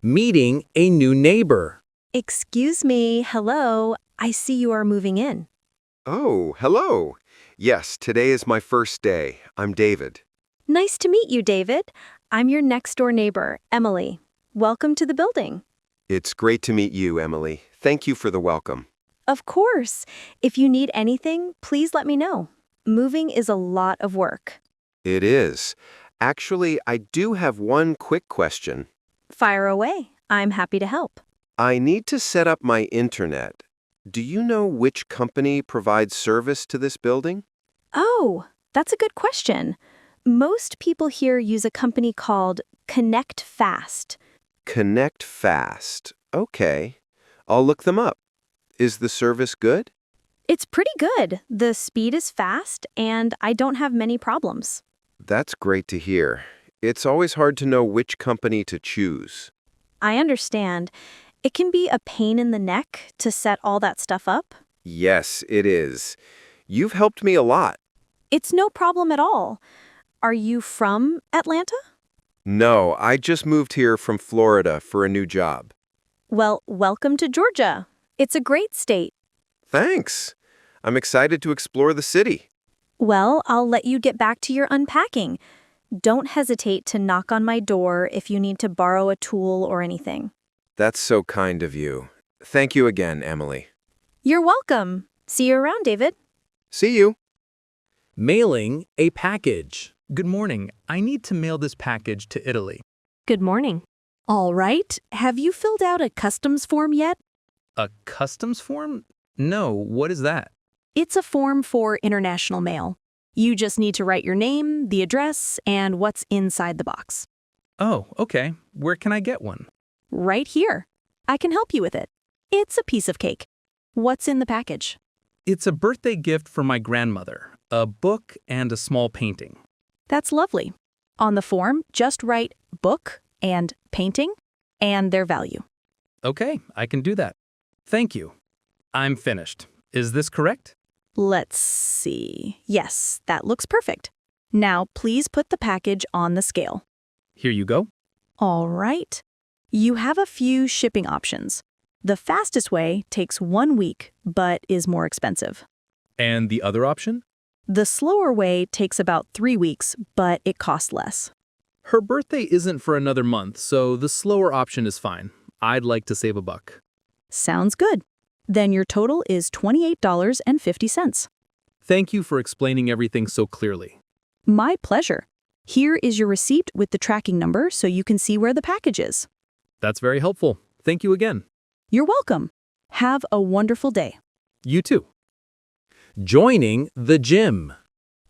Meeting a new neighbor. Excuse me, hello. I see you are moving in. Oh, hello. Yes, today is my first day. I'm David. Nice to meet you, David. I'm your next door neighbor, Emily. Welcome to the building. It's great to meet you, Emily. Thank you for the welcome. Of course. If you need anything, please let me know. Moving is a lot of work. It is. Actually, I do have one quick question. Fire away. I'm happy to help. I need to set up my internet. Do you know which company provides service to this building? Oh, that's a good question. Most people here use a company called Connect Fast. Connect Fast. Okay. I'll look them up. Is the service good? It's pretty good. The speed is fast, and I don't have many problems. That's great to hear. It's always hard to know which company to choose. I understand. It can be a pain in the neck to set all that stuff up. Yes, it is. You've helped me a lot. It's no problem at all. Are you from Atlanta? No, I just moved here from Florida for a new job. Well, welcome to Georgia. It's a great state. Thanks. I'm excited to explore the city. Well, I'll let you get back to your unpacking. Don't hesitate to knock on my door if you need to borrow a tool or anything. That's so kind of you. Thank you again, Emily. You're welcome. See you around, David. See you. Mailing a package. Good morning. I need to mail this package to Italy. Good morning. All right. Have you filled out a customs form yet? A customs form? No, what is that? It's a form for international mail. You just need to write your name, the address, and what's inside the box. Oh, okay. Where can I get one? Right here. I can help you with it. It's a piece of cake. What's in the package? It's a birthday gift for my grandmother, a book and a small painting. That's lovely. On the form, just write book and painting and their value. Okay, I can do that. Thank you. I'm finished. Is this correct? Let's see. Yes, that looks perfect. Now, please put the package on the scale. Here you go. All right. You have a few shipping options. The fastest way takes 1 week, but is more expensive. And the other option? The slower way takes about 3 weeks, but it costs less. Her birthday isn't for another month, so the slower option is fine. I'd like to save a buck. Sounds good. Then your total is $28.50. Thank you for explaining everything so clearly. My pleasure. Here is your receipt with the tracking number so you can see where the package is. That's very helpful. Thank you again. You're welcome. Have a wonderful day. You too. Joining the gym.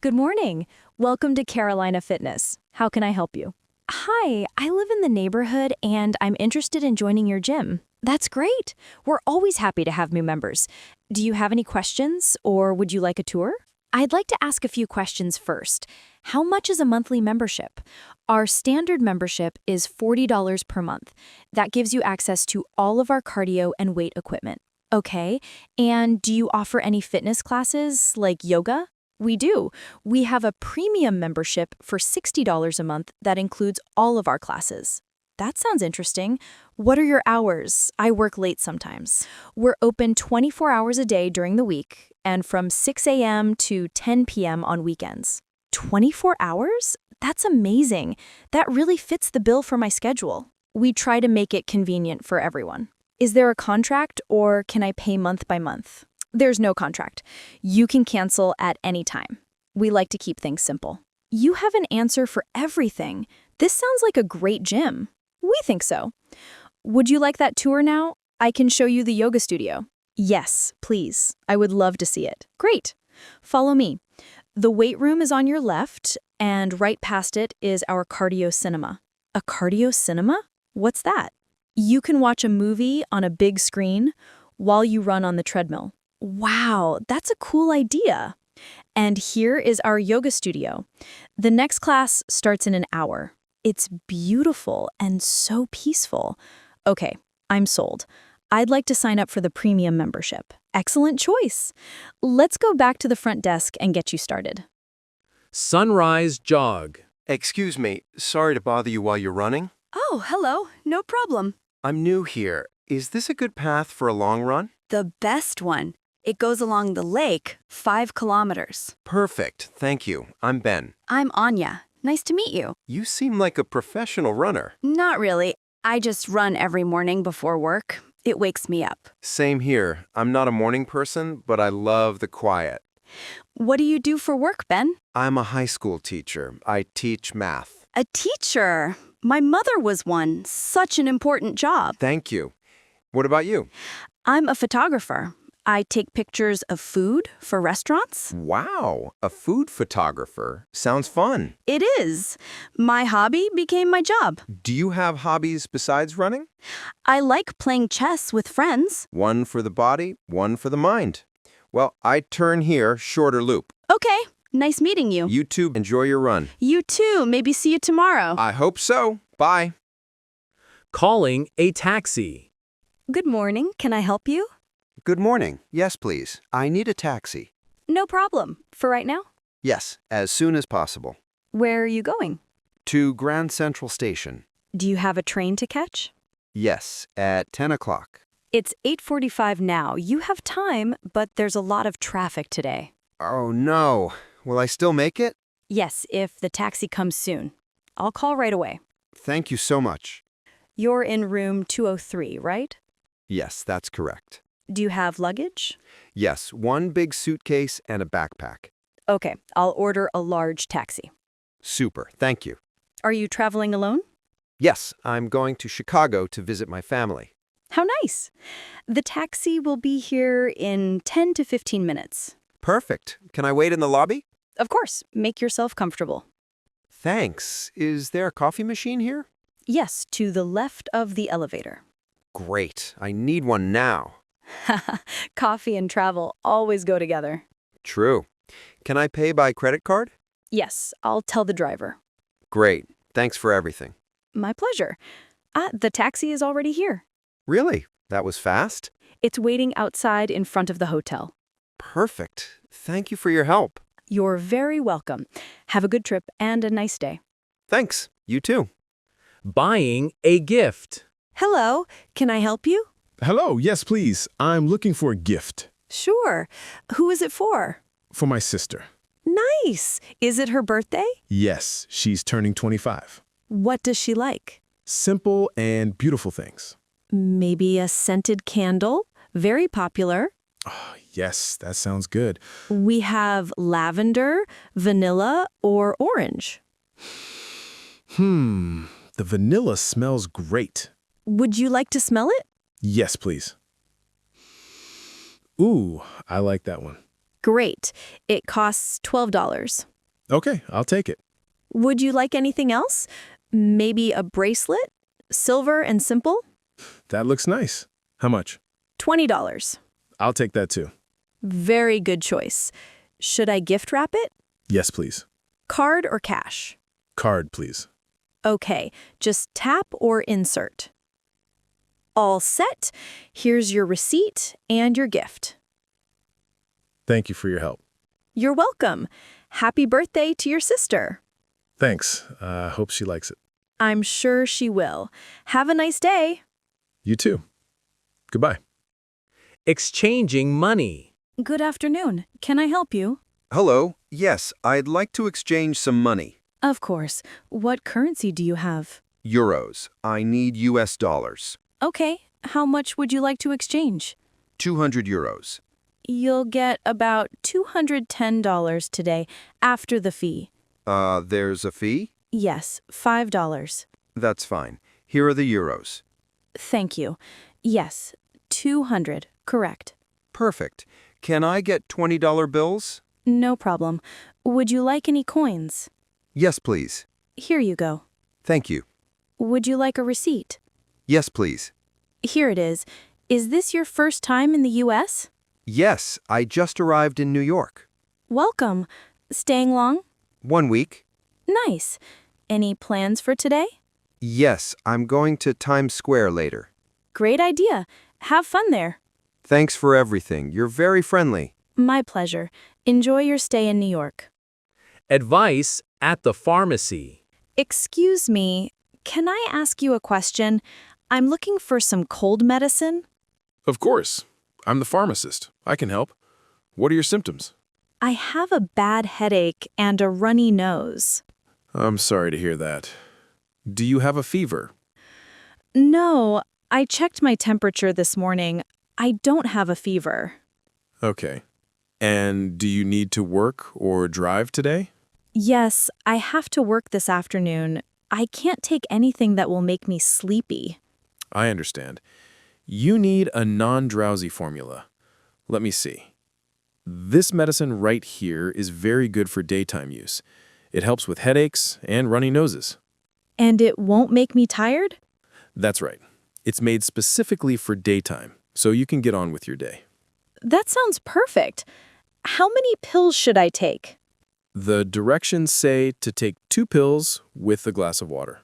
Good morning. Welcome to Carolina Fitness. How can I help you? Hi, I live in the neighborhood and I'm interested in joining your gym. That's great. We're always happy to have new members. Do you have any questions or would you like a tour? I'd like to ask a few questions first. How much is a monthly membership? Our standard membership is $40 per month. That gives you access to all of our cardio and weight equipment. Okay, and do you offer any fitness classes like yoga? We do. We have a premium membership for $60 a month that includes all of our classes. That sounds interesting. What are your hours? I work late sometimes. We're open 24 hours a day during the week and from 6 a.m. to 10 p.m. on weekends. 24 hours? That's amazing. That really fits the bill for my schedule. We try to make it convenient for everyone. Is there a contract or can I pay month by month? There's no contract. You can cancel at any time. We like to keep things simple. You have an answer for everything. This sounds like a great gym. We think so. Would you like that tour now? I can show you the yoga studio. Yes, please. I would love to see it. Great. Follow me. The weight room is on your left, and right past it is our cardio cinema. A cardio cinema? What's that? You can watch a movie on a big screen while you run on the treadmill. Wow, that's a cool idea. And here is our yoga studio. The next class starts in an hour. It's beautiful and so peaceful. Okay, I'm sold. I'd like to sign up for the premium membership. Excellent choice. Let's go back to the front desk and get you started. Sunrise jog. Excuse me, sorry to bother you while you're running. Oh, hello. No problem. I'm new here. Is this a good path for a long run? The best one. It goes along the lake, 5 kilometers. Perfect, thank you. I'm Ben. I'm Anya. Nice to meet you. You seem like a professional runner. Not really. I just run every morning before work. It wakes me up. Same here. I'm not a morning person, but I love the quiet. What do you do for work, Ben? I'm a high school teacher. I teach math. A teacher. My mother was one. Such an important job. Thank you. What about you? I'm a photographer. I take pictures of food for restaurants. Wow, a food photographer. Sounds fun. It is. My hobby became my job. Do you have hobbies besides running? I like playing chess with friends. One for the body, one for the mind. Well, I turn here, shorter loop. Okay, nice meeting you. You too, enjoy your run. You too. Maybe see you tomorrow. I hope so. Bye. Calling a taxi. Good morning. Can I help you? Good morning. Yes, please. I need a taxi. No problem. For right now? Yes, as soon as possible. Where are you going? To Grand Central Station. Do you have a train to catch? Yes, at 10 o'clock. It's 8:45 now. You have time, but there's a lot of traffic today. Oh, no. Will I still make it? Yes, if the taxi comes soon. I'll call right away. Thank you so much. You're in room 203, right? Yes, that's correct. Do you have luggage? Yes, one big suitcase and a backpack. Okay, I'll order a large taxi. Super, thank you. Are you traveling alone? Yes, I'm going to Chicago to visit my family. How nice. The taxi will be here in 10 to 15 minutes. Perfect. Can I wait in the lobby? Of course, make yourself comfortable. Thanks. Is there a coffee machine here? Yes, to the left of the elevator. Great. I need one now. Coffee and travel always go together. True. Can I pay by credit card? Yes, I'll tell the driver. Great. Thanks for everything. My pleasure. The taxi is already here. Really? That was fast? It's waiting outside in front of the hotel. Perfect. Thank you for your help. You're very welcome. Have a good trip and a nice day. Thanks. You too. Buying a gift. Hello, can I help you? Hello, yes, please. I'm looking for a gift Sure. Who is it for? for my sister. Nice. Is it her birthday? Yes, she's turning 25. What does she like? Simple and beautiful things. Maybe a scented candle? Very popular. Oh, yes, that sounds good. We have lavender, vanilla, or orange. The vanilla smells great. Would you like to smell it? Yes, please. Ooh, I like that one. Great. It costs $12. Okay, I'll take it. Would you like anything else? Maybe a bracelet? Silver and simple? That looks nice. How much? $20. I'll take that too. Very good choice. Should I gift wrap it? Yes, please. Card or cash? Card, please. Okay, just tap or insert. All set. Here's your receipt and your gift. Thank you for your help. You're welcome. Happy birthday to your sister. Thanks. Hope she likes it. I'm sure she will. Have a nice day. You too. Goodbye. Exchanging money. Good afternoon. Can I help you? Hello. Yes, I'd like to exchange some money. Of course. What currency do you have? Euros. I need US dollars. Okay. How much would you like to exchange? 200 euros. You'll get about $210 today after the fee. There's a fee? Yes, $5. That's fine. Here are the euros. Thank you. Yes, 200. Correct. Perfect. Can I get $20 bills? No problem. Would you like any coins? Yes, please. Here you go. Thank you. Would you like a receipt? Yes, please. Here it is. Is this your first time in the U.S.? Yes, I just arrived in New York. Welcome. Staying long? 1 week. Nice. Any plans for today? Yes, I'm going to Times Square later. Great idea. Have fun there. Thanks for everything. You're very friendly. My pleasure. Enjoy your stay in New York. Advice at the pharmacy. Excuse me, can I ask you a question? I'm looking for some cold medicine. Of course. I'm the pharmacist. I can help. What are your symptoms? I have a bad headache and a runny nose. I'm sorry to hear that. Do you have a fever? No, I checked my temperature this morning. I don't have a fever. Okay. And do you need to work or drive today? Yes, I have to work this afternoon. I can't take anything that will make me sleepy. I understand. You need a non-drowsy formula. Let me see. This medicine right here is very good for daytime use. It helps with headaches and runny noses. And it won't make me tired? That's right. It's made specifically for daytime, so you can get on with your day. That sounds perfect. How many pills should I take? The directions say to take 2 pills with a glass of water.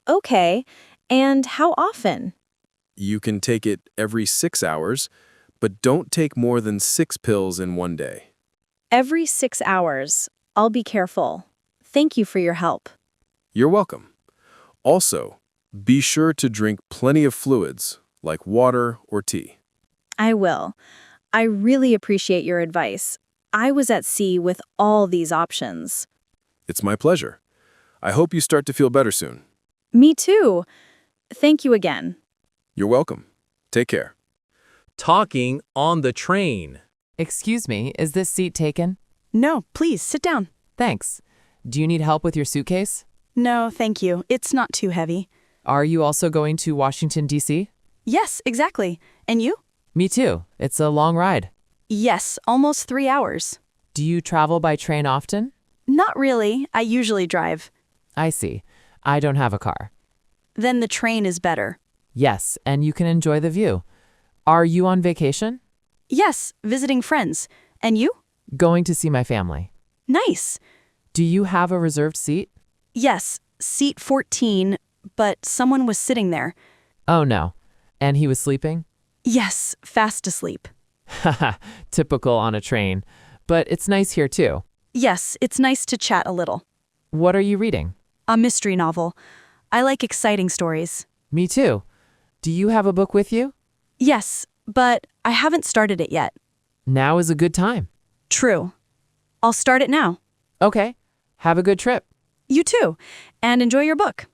Okay, and how often? You can take it every 6 hours, but don't take more than 6 pills in one day. Every 6 hours. I'll be careful. Thank you for your help. You're welcome. Also, be sure to drink plenty of fluids, like water or tea. I will. I really appreciate your advice. I was at sea with all these options. It's my pleasure. I hope you start to feel better soon. Me too. Thank you again. You're welcome. Take care. Talking on the train. Excuse me, is this seat taken? No, please, sit down. Thanks. Do you need help with your suitcase? No, thank you. It's not too heavy. Are you also going to Washington, D.C.? Yes, exactly. And you? Me too. It's a long ride. Yes, almost 3 hours. Do you travel by train often? Not really. I usually drive. I see. I don't have a car. Then the train is better. Yes, and you can enjoy the view. Are you on vacation? Yes, visiting friends. And you? Going to see my family. Nice. Do you have a reserved seat? Yes, seat 14, but someone was sitting there. Oh no. And he was sleeping? Yes, fast asleep. Haha, typical on a train. But it's nice here too. Yes, it's nice to chat a little. What are you reading? A mystery novel. I like exciting stories. Me too. Do you have a book with you? Yes, but I haven't started it yet. Now is a good time. True. I'll start it now. Okay. Have a good trip. You too, and enjoy your book.